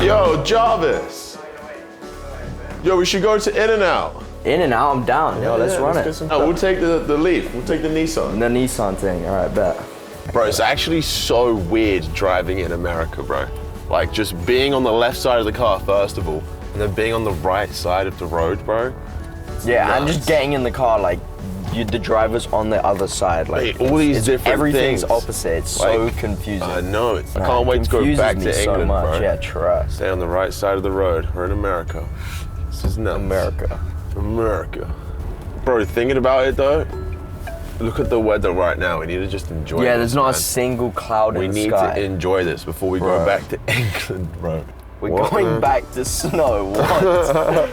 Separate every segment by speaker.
Speaker 1: Yo, Jarvis. Yo, we should go to In-N-Out.
Speaker 2: In-N-Out, I'm down. Yo, let's run it.
Speaker 1: No, we'll take the Leaf. We'll take the Nissan.
Speaker 2: The Nissan thing. All right, bet.
Speaker 1: Bro, it's actually so weird driving in America, bro. Like, just being on the left side of the car, first of all, and then being on the right side of the road, bro.
Speaker 2: Yeah, and just getting in the car, like, the driver's on the other side. Like,
Speaker 1: all these different
Speaker 2: everything's
Speaker 1: things.
Speaker 2: opposite. It's so confusing.
Speaker 1: I know it. I can't wait to go back to England,
Speaker 2: so much.
Speaker 1: bro.
Speaker 2: Yeah, trust.
Speaker 1: Stay on the right side of the road. We're in America. This is nuts. America. Bro, thinking about it though, look at the weather right now. We need to just enjoy it.
Speaker 2: Yeah, there's not a single cloud in the sky.
Speaker 1: We need to enjoy this before we go back to England, bro.
Speaker 2: We're going back to snow. What?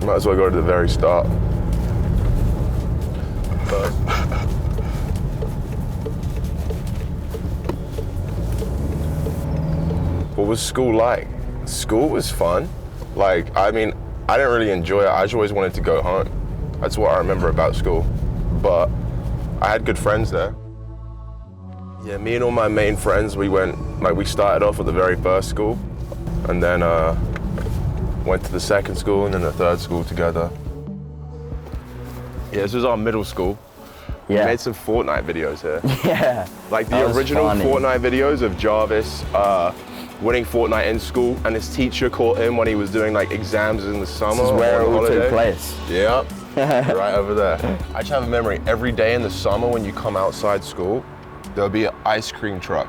Speaker 1: Might as well go to the very start. What was school like? School was fun. Like, I mean, I didn't really enjoy it. I just always wanted to go home. That's what I remember about school. But I had good friends there. Yeah, me and all my main friends, we started off at the very first school, and then went to the second school and then the third school together. Yeah, this was our middle school.
Speaker 2: Yeah.
Speaker 1: We made some Fortnite videos here.
Speaker 2: Yeah.
Speaker 1: Like the original Fortnite videos of Jarvis winning Fortnite in school, and his teacher caught him when he was doing like exams in the summer.
Speaker 2: This is where it all took place.
Speaker 1: Yeah, right over there. I just have a memory, every day in the summer when you come outside school, there'll be an ice cream truck.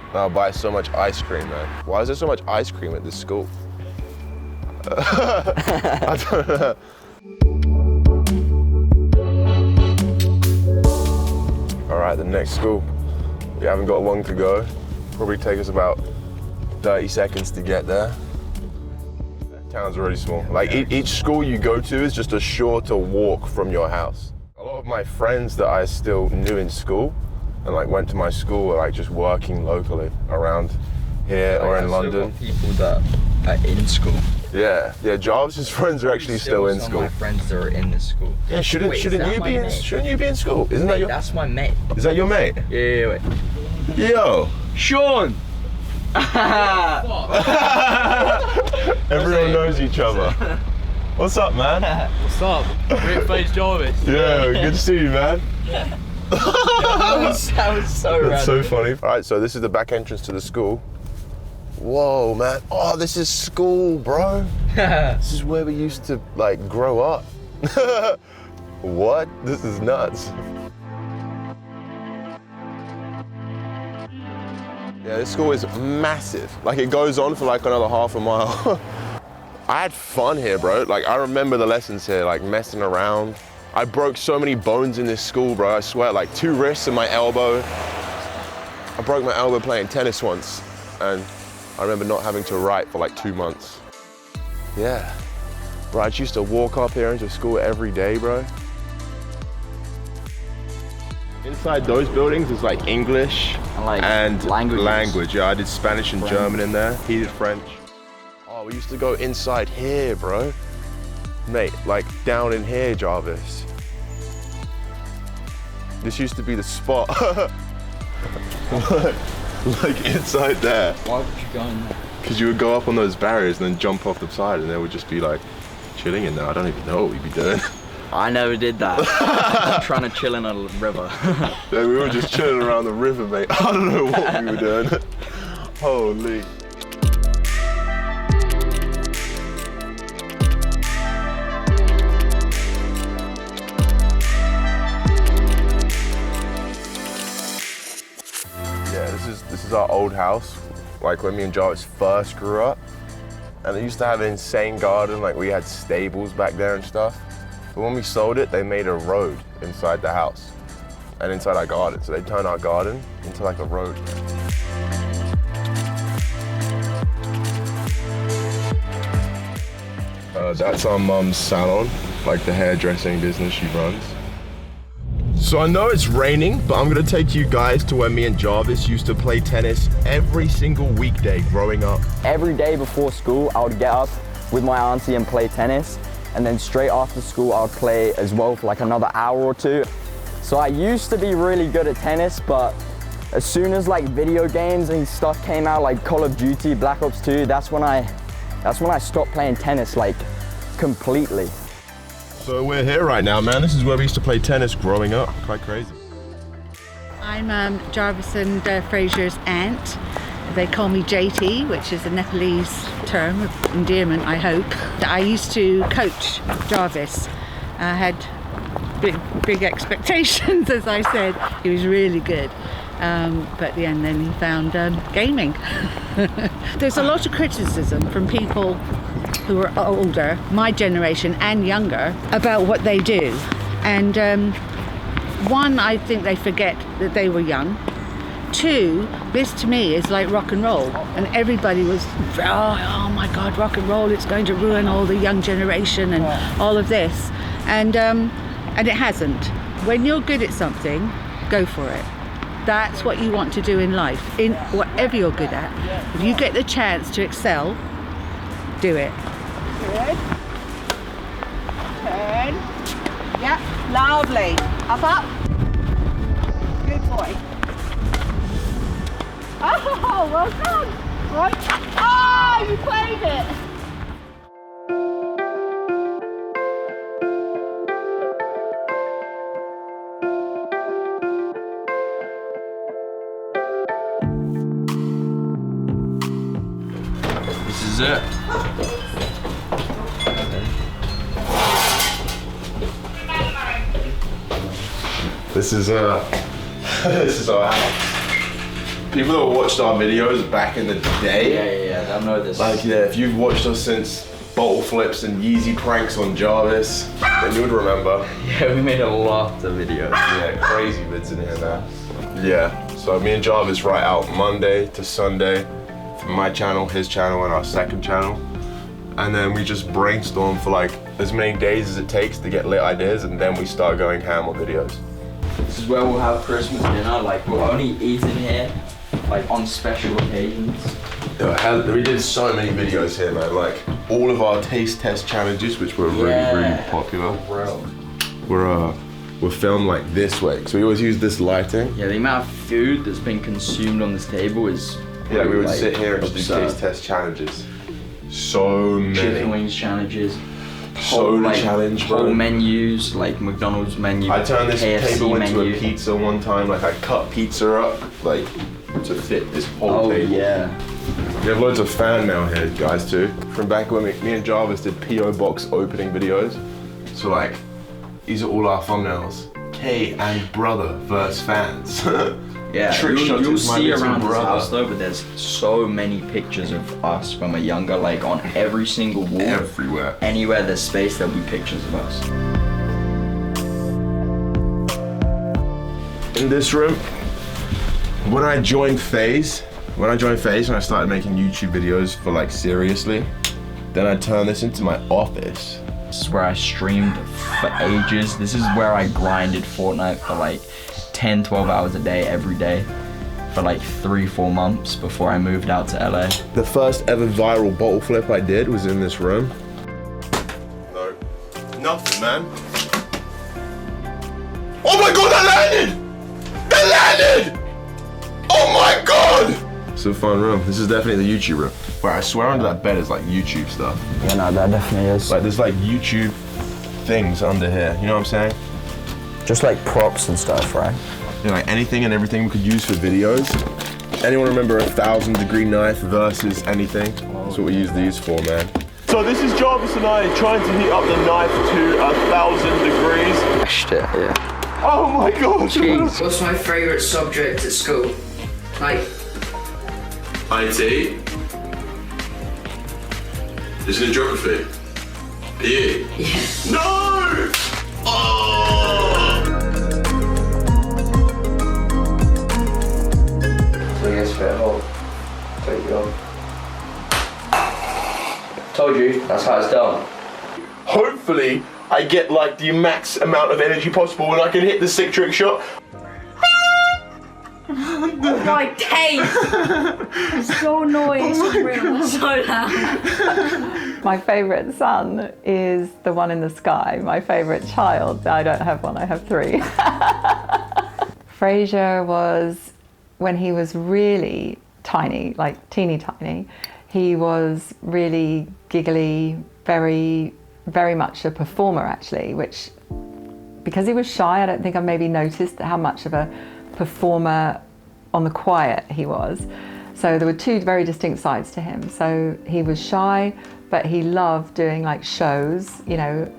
Speaker 1: And I'll buy so much ice cream, man. Why is there so much ice cream at this school? I don't know. All right, the next school. We haven't got long to go. Probably take us about 30 seconds to get there. Town's really small. Like each school you go to is just a shorter walk from your house. A lot of my friends that I still knew in school and like went to my school were like just working locally around here or in London.
Speaker 2: People that are in school.
Speaker 1: Yeah, Jarvis's friends are actually still in school.
Speaker 2: My friends that are in this school.
Speaker 1: Yeah, shouldn't you be in school? Isn't that your?
Speaker 2: That's my mate.
Speaker 1: Is that your mate?
Speaker 2: Yeah, wait.
Speaker 1: Yo,
Speaker 2: Sean.
Speaker 1: Everyone knows each other. What's up, man?
Speaker 3: What's up? We're at FaZe Jarvis.
Speaker 1: Yeah, good to see you, man.
Speaker 2: That was so random.
Speaker 1: That's so funny. All right, so this is the back entrance to the school. Whoa, man. Oh, this is school, bro. This is where we used to, like, grow up. What? This is nuts. Yeah, this school is massive. Like, it goes on for, like, another half a mile. I had fun here, bro. Like, I remember the lessons here, like, messing around. I broke so many bones in this school, bro. I swear, like, 2 wrists and my elbow. I broke my elbow playing tennis once, and I remember not having to write for like 2 months. Yeah. Bro, I just used to walk up here into school every day, bro. Inside those buildings is like English and language. Yeah, I did Spanish and German in there. He did French. Oh, we used to go inside here, bro. Mate, like down in here, Jarvis. This used to be the spot. Like inside there.
Speaker 2: Why would you go in there?
Speaker 1: Because you would go up on those barriers and then jump off the side and they would just be like chilling in there. I don't even know what we'd be doing.
Speaker 2: I never did that. Trying to chill in a river.
Speaker 1: Yeah, we were just chilling around the river, mate. I don't know what we were doing. Holy. This is our old house, like when me and Jarvis first grew up. And they used to have an insane garden, like we had stables back there and stuff. But when we sold it, they made a road inside the house and inside our garden. So they turned our garden into like a road. That's our mum's salon, like the hairdressing business she runs. So I know it's raining, but I'm gonna take you guys to where me and Jarvis used to play tennis every single weekday growing up.
Speaker 2: Every day before school, I would get up with my auntie and play tennis. and then straight after school I'd play as well for like another hour or two. So I used to be really good at tennis, but as soon as like video games and stuff came out, like Call of Duty, Black Ops 2, that's when I stopped playing tennis like completely.
Speaker 1: So we're here right now, man. This is where we used to play tennis growing up. Quite crazy.
Speaker 4: I'm Jarvis and Fraser's aunt. They call me JT, which is a Nepalese term of endearment, I hope. I used to coach Jarvis. I had big expectations, as I said. He was really good. But at the end then he found gaming. There's a lot of criticism from people who are older, my generation and younger, about what they do. And one, I think they forget that they were young. Two, this to me is like rock and roll, and everybody was, oh my God, rock and roll, it's going to ruin all the young generation and all of this. And it hasn't. When you're good at something, go for it. That's what you want to do in life, in whatever you're good at. If you get the chance to excel, do it. Good. Turn. Yep, lovely. Up. Good boy. Oh, well done. Right. Oh, you played it.
Speaker 3: This is it.
Speaker 1: This is this is our house. People that watched our videos back in the day,
Speaker 2: Yeah, I know this.
Speaker 1: like if you've watched us since bottle flips and Yeezy pranks on Jarvis, then you would remember.
Speaker 2: Yeah, we made a lot of videos.
Speaker 1: Yeah, crazy bits in here now. Yeah, so me and Jarvis write out Monday to Sunday for my channel, his channel, and our second channel. And then we just brainstorm for like as many days as it takes to get lit ideas, and then we start going ham on videos.
Speaker 2: This is where we'll have Christmas dinner. Like, we'll only eat in here, like on special occasions.
Speaker 1: We did so many videos here, man. Like all of our taste test challenges, which were really popular.
Speaker 2: Bro.
Speaker 1: We're filmed like this way, so we always use this lighting.
Speaker 2: Yeah, the amount of food that's been consumed on this table is
Speaker 1: Yeah, we would
Speaker 2: like,
Speaker 1: sit here and just do taste test challenges. So many.
Speaker 2: Chicken wings challenges.
Speaker 1: Soda challenge, bro.
Speaker 2: Whole menus, like McDonald's menu.
Speaker 1: I turned this
Speaker 2: KFC
Speaker 1: table into
Speaker 2: menu.
Speaker 1: a pizza one time. Like I cut pizza up, like to fit this whole
Speaker 2: Oh
Speaker 1: table.
Speaker 2: yeah.
Speaker 1: We have loads of fan mail here, guys, too. From back when me and Jarvis did PO box opening videos. So like, these are all our thumbnails. K and brother versus fans.
Speaker 2: Yeah,
Speaker 1: Trick shot
Speaker 2: you'll
Speaker 1: is my
Speaker 2: see
Speaker 1: little
Speaker 2: around this
Speaker 1: brother.
Speaker 2: house though, but there's so many pictures of us when we're younger, like on every single wall.
Speaker 1: Everywhere.
Speaker 2: Anywhere there's space, there'll be pictures of us.
Speaker 1: In this room, when I joined FaZe, when I started making YouTube videos for like seriously, then I turned this into my office.
Speaker 2: This is where I streamed for ages. This is where I grinded Fortnite for like 10, 12 hours a day, every day, for like 3-4 months before I moved out to LA.
Speaker 1: The first ever viral bottle flip I did was in this room. No, nothing, man. Oh my God, that landed! That landed! Oh my God! It's a fun room. This is definitely the YouTube room. Where I swear under that bed is like YouTube stuff.
Speaker 2: Yeah, no, that definitely is.
Speaker 1: Like there's like YouTube things under here, you know what I'm saying?
Speaker 2: Just like props and stuff, right?
Speaker 1: You know, like anything and everything we could use for videos. Anyone remember 1,000-degree knife versus anything? That's what we use these for, man. So this is Jarvis and I trying to heat up the knife to 1,000 degrees.
Speaker 2: Smashed it, yeah.
Speaker 1: Oh my God!
Speaker 2: Jeez.
Speaker 5: What's my favourite subject at school? Like,
Speaker 1: IT. Isn't it geography? PE.
Speaker 5: yeah.
Speaker 1: No! Oh!
Speaker 5: So I guess fit a hole. Take it on. Told you, that's how it's done.
Speaker 1: Hopefully, I get like the max amount of energy possible when I can hit the sick trick shot.
Speaker 6: Oh my days! It's so annoying, it's so loud. My favourite son is the one in the sky. My favourite child, I don't have one, I have 3. Frazier was, when he was really tiny, like teeny tiny, he was really giggly, very, very much a performer actually, which, because he was shy, I don't think I maybe noticed how much of a performer on the quiet he was. So there were 2 very distinct sides to him. So he was shy, but he loved doing like shows, you know,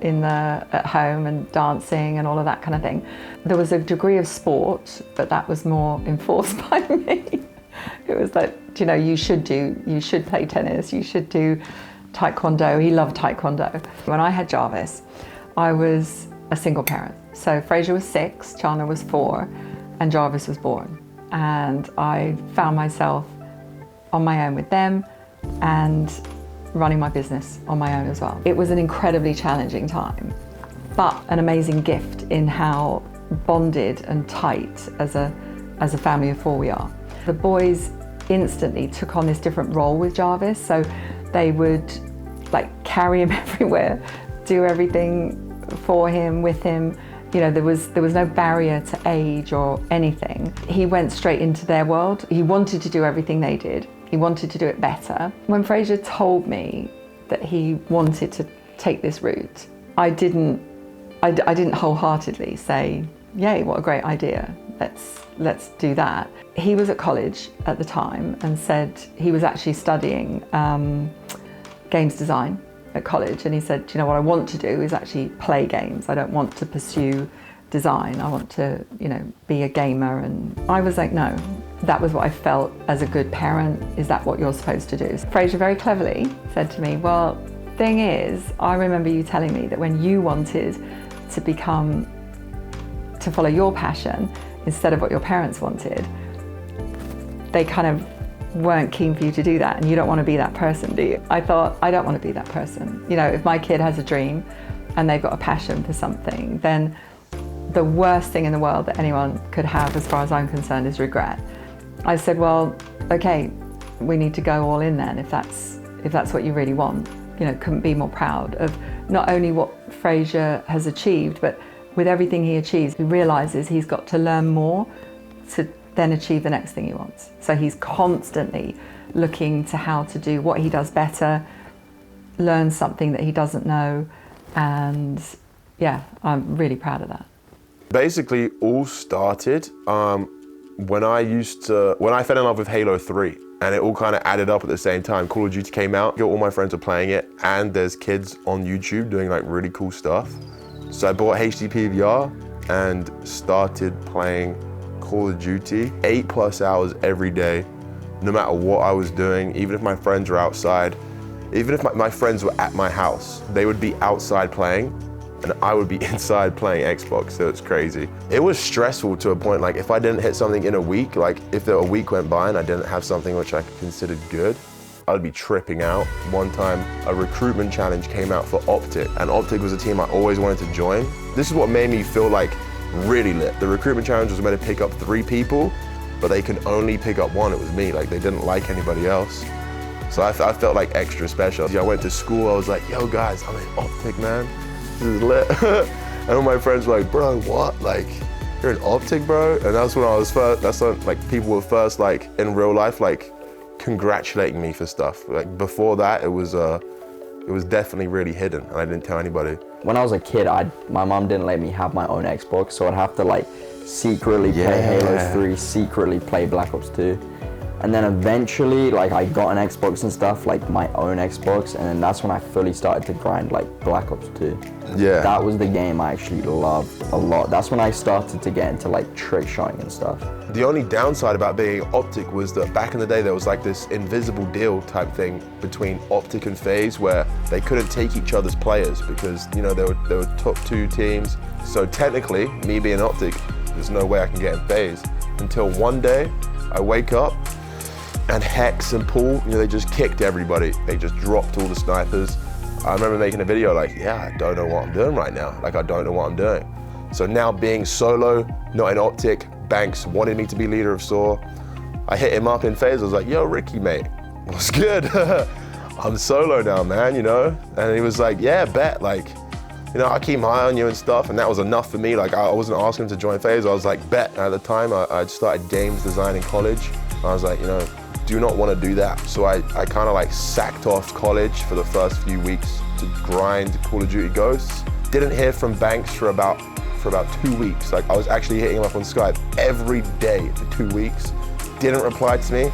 Speaker 6: at home and dancing and all of that kind of thing. There was a degree of sport, but that was more enforced by me. It was like, you know, you should play tennis, you should do taekwondo. He loved taekwondo. When I had Jarvis, I was a single parent. So Frazier was 6, Chandler was 4, and Jarvis was born. And I found myself on my own with them and running my business on my own as well. It was an incredibly challenging time, but an amazing gift in how bonded and tight as a family of 4 we are. The boys instantly took on this different role with Jarvis, so they would like carry him everywhere, do everything for him, with him. You know, there was no barrier to age or anything. He went straight into their world. He wanted to do everything they did. He wanted to do it better. When Frazier told me that he wanted to take this route, I didn't wholeheartedly say, yay, what a great idea, let's do that. He was at college at the time and said he was actually studying games design at college, and he said, you know, what I want to do is actually play games. I don't want to pursue design. I want to, you know, be a gamer. And I was like, no. That was what I felt as a good parent. Is that what you're supposed to do? Frazier very cleverly said to me, well, thing is, I remember you telling me that when you wanted to follow your passion instead of what your parents wanted, they kind of weren't keen for you to do that, and you don't want to be that person, do you? I thought, I don't want to be that person. You know, if my kid has a dream and they've got a passion for something, then the worst thing in the world that anyone could have, as far as I'm concerned, is regret. I said, well, okay, we need to go all in then, if that's what you really want. You know, couldn't be more proud of not only what Frazier has achieved, but with everything he achieves, he realizes he's got to learn more to then achieve the next thing he wants. So he's constantly looking to how to do what he does better, learn something that he doesn't know, and yeah, I'm really proud of that.
Speaker 1: Basically, all started when I fell in love with Halo 3, and it all kind of added up at the same time. Call of Duty came out, all my friends were playing it, and there's kids on YouTube doing like really cool stuff. So I bought HDP VR and started playing Call of Duty 8+ hours every day, no matter what I was doing. Even if my friends were outside, even if my friends were at my house, they would be outside playing and I would be inside playing Xbox, so it's crazy. It was stressful to a point, like if I didn't hit something in a week, like if a week went by and I didn't have something which I considered good, I'd be tripping out. One time, a recruitment challenge came out for OpTic, and OpTic was a team I always wanted to join. This is what made me feel like really lit. The recruitment challenge was meant to pick up 3 people, but they could only pick up 1, it was me. Like, they didn't like anybody else. So I felt like extra special. I went to school, I was like, yo guys, I'm in OpTic, man. This is lit. And all my friends were like, bro, what? Like, you're in OpTic, bro? And that's when I was first, that's when like people were first like in real life, like congratulating me for stuff. Like before that, it was definitely really hidden and I didn't tell anybody.
Speaker 2: When I was a kid, my mom didn't let me have my own Xbox, so I'd have to like secretly play Halo 3, secretly play Black Ops 2. And then eventually, like I got an Xbox and stuff, like my own Xbox, and then that's when I fully started to grind like Black Ops 2.
Speaker 1: Yeah.
Speaker 2: That was the game I actually loved a lot. That's when I started to get into like trick shotting and stuff.
Speaker 1: The only downside about being OpTic was that back in the day there was like this invisible deal type thing between OpTic and FaZe where they couldn't take each other's players because, you know, they were top 2 teams. So technically, me being OpTic, there's no way I can get in FaZe. Until one day, I wake up and Hex and Paul, you know, they just kicked everybody. They just dropped all the snipers. I remember making a video like, yeah, I don't know what I'm doing right now. Like, I don't know what I'm doing. So now being solo, not in OpTic, Banks wanted me to be leader of SOAR. I hit him up in FaZe, I was like, yo, Ricky, mate, what's good? I'm solo now, man, you know? And he was like, yeah, bet, like, you know, I keep my eye on you and stuff, and that was enough for me. Like, I wasn't asking him to join FaZe, I was like, bet. And at the time, I started games design in college. I was like, you know, do not want to do that. So I kind of like sacked off college for the first few weeks to grind Call of Duty Ghosts. Didn't hear from Banks for about 2 weeks. Like, I was actually hitting him up on Skype every day for 2 weeks. Didn't reply to me.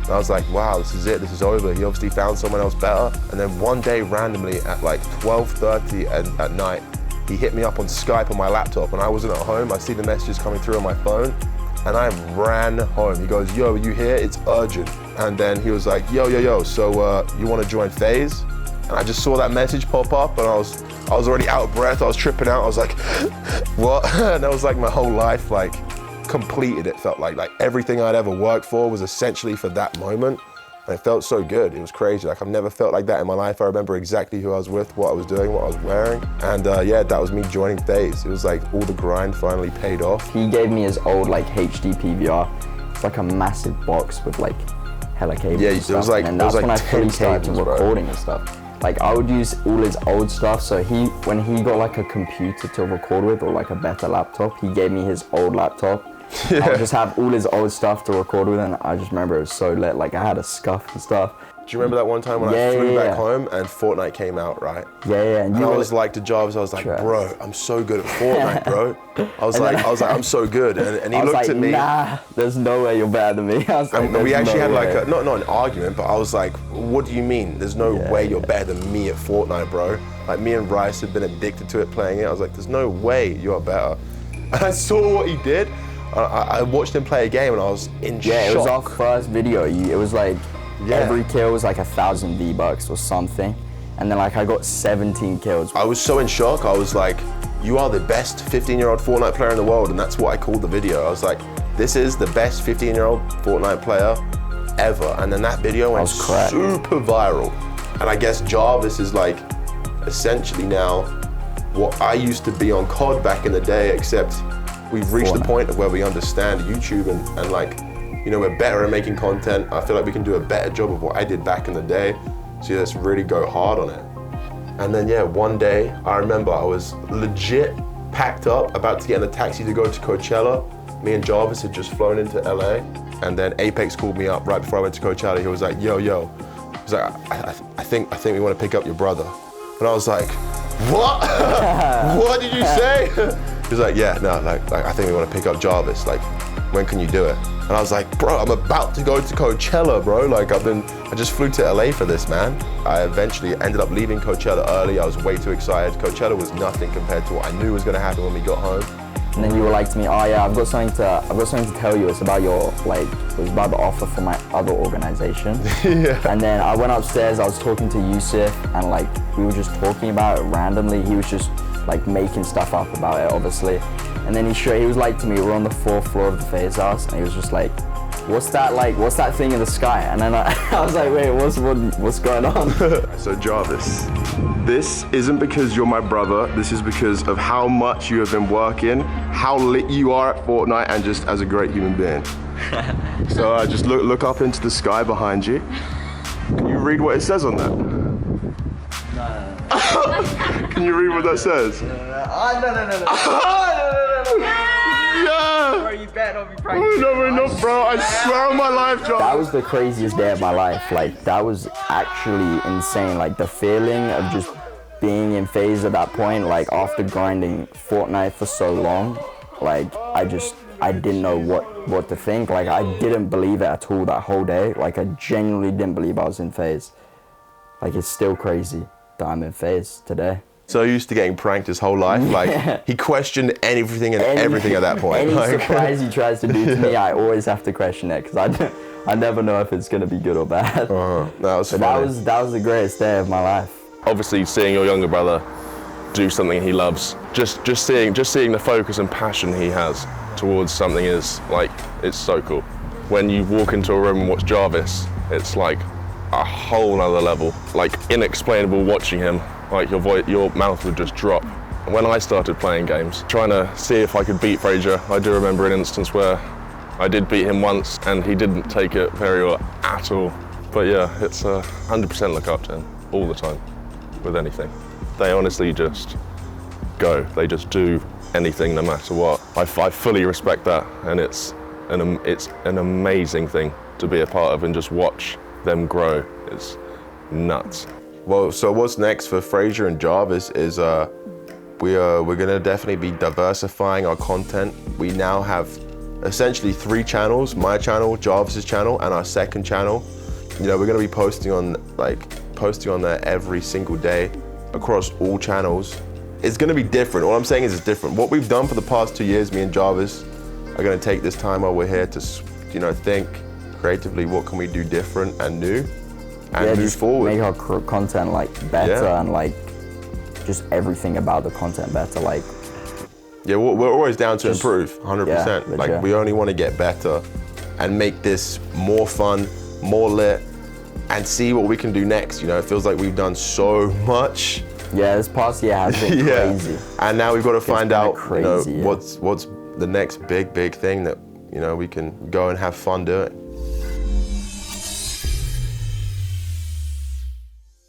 Speaker 1: And I was like, wow, this is it, this is over. He obviously found someone else better. And then one day randomly at like 12:30 at night, he hit me up on Skype on my laptop and I wasn't at home. I see the messages coming through on my phone and I ran home. He goes, yo, are you here? It's urgent. And then he was like, yo, so you wanna join FaZe? And I just saw that message pop up and I was already out of breath. I was tripping out. I was like, what? And that was like my whole life, like, completed. It felt like everything I'd ever worked for was essentially for that moment, and it felt so good. It was crazy. Like, I've never felt like that in my life. I remember exactly who I was with, what I was doing, what I was wearing, and yeah, that was me joining FaZe. It was like all the grind finally paid off.
Speaker 2: He gave me his old like HD PVR. It's like a massive box with like hella cables.
Speaker 1: Yeah,
Speaker 2: and stuff. And that's when I fully started recording and stuff. Like, I would use all his old stuff, so when he got like a computer to record with or like a better laptop, he gave me his old laptop. Yeah. I would just have all his old stuff to record with, and I just remember it was so lit. Like, I had a SCUF and stuff.
Speaker 1: Do you remember that one time when I flew back home and Fortnite came out, right?
Speaker 2: Yeah.
Speaker 1: And I was like to Jarvis, I was like, bro, I'm so good at Fortnite, bro. I was like, I'm so good. And he looked at me.
Speaker 2: Nah, there's no way you're better than me. I was like,
Speaker 1: and we actually had like not an argument, but I was like, what do you mean? There's no way you're better than me at Fortnite, bro. Like, me and Bryce had been addicted to it, playing it. I was like, there's no way you're better. And I saw what he did. I watched him play a game and I was in shock.
Speaker 2: Yeah, it was our first video. It was like, every kill was like 1,000 V-Bucks or something. And then like I got 17 kills.
Speaker 1: I was so in shock. I was like, you are the best 15-year-old Fortnite player in the world. And that's what I called the video. I was like, this is the best 15-year-old Fortnite player ever. And then that video went super viral. And I guess Jarvis is like, essentially now, what I used to be on COD back in the day, except we've reached the point of where we understand YouTube and like, you know, we're better at making content. I feel like we can do a better job of what I did back in the day. So let's really go hard on it. And then yeah, one day, I remember I was legit packed up, about to get in the taxi to go to Coachella. Me and Jarvis had just flown into LA. And then Apex called me up right before I went to Coachella. He was like, yo. He's like, I think we want to pick up your brother. And I was like, what? What did you say? He's like, yeah, no, like I think we want to pick up Jarvis. Like, when can you do it? And I was like, bro, I'm about to go to Coachella, bro. Like, I just flew to LA for this, man. I eventually ended up leaving Coachella early. I was way too excited. Coachella was nothing compared to what I knew was gonna happen when we got home.
Speaker 2: And then you were like to me, oh yeah, I've got something to tell you. It's about it was about the offer for my other organization.
Speaker 1: Yeah.
Speaker 2: And then I went upstairs, I was talking to Yusuf, and like, we were just talking about it randomly. He was just like making stuff up about it, obviously. And then he was like to me, we're on the 4th floor of the FaZe house, and he was just like, what's that thing in the sky? And then I was like, wait, what's going on?
Speaker 1: So Jarvis, this isn't because you're my brother, this is because of how much you have been working, how lit you are at Fortnite, and just as a great human being. So just look up into the sky behind you. Can you read what it says on that?
Speaker 2: No.
Speaker 1: Can you read what that says?
Speaker 2: No.
Speaker 1: Yeah!
Speaker 2: Bro, you better not be practicing.
Speaker 1: No, bro, I swear on my life, Jarvis.
Speaker 2: That was the craziest day of my life. Like, that was actually insane. Like, the feeling of just being in FaZe at that point, like, after grinding Fortnite for so long, like, I didn't know what to think. Like, I didn't believe it at all that whole day. Like, I genuinely didn't believe I was in FaZe. Like, it's still crazy that I'm in FaZe today.
Speaker 1: So used to getting pranked his whole life. Like, he questioned anything and everything at that point.
Speaker 2: Any surprise he tries to do to me, I always have to question it, because I never know if it's going to be good or bad.
Speaker 1: That was funny.
Speaker 2: That was the greatest day of my life.
Speaker 7: Obviously, seeing your younger brother do something he loves, just seeing the focus and passion he has towards something is like, it's so cool. When you walk into a room and watch Jarvis, it's like a whole nother level, like inexplainable watching him. Like, your mouth would just drop. When I started playing games, trying to see if I could beat FaZe, I do remember an instance where I did beat him once and he didn't take it very well at all. But yeah, it's 100% look up to him all the time with anything. They honestly just go. They just do anything no matter what. I fully respect that, and it's an amazing thing to be a part of and just watch them grow. It's nuts.
Speaker 1: Well, so what's next for Frazier and Jarvis is we're gonna definitely be diversifying our content. We now have essentially 3 channels: my channel, Jarvis's channel, and our second channel. You know, we're gonna be posting on there every single day across all channels. It's gonna be different. All I'm saying is it's different. What we've done for the past 2 years, me and Jarvis are gonna take this time while we're here to, you know, think creatively, what can we do different and new, and move forward.
Speaker 2: Make our content like better and like just everything about the content better. Like,
Speaker 1: yeah, we're always down to improve, 100%.
Speaker 2: Yeah,
Speaker 1: like we only want to get better and make this more fun, more lit, and see what we can do next. You know, it feels like we've done so much.
Speaker 2: Yeah, this past year has been crazy.
Speaker 1: And now we've got to find out,
Speaker 2: crazy,
Speaker 1: what's the next big thing that, you know, we can go and have fun doing.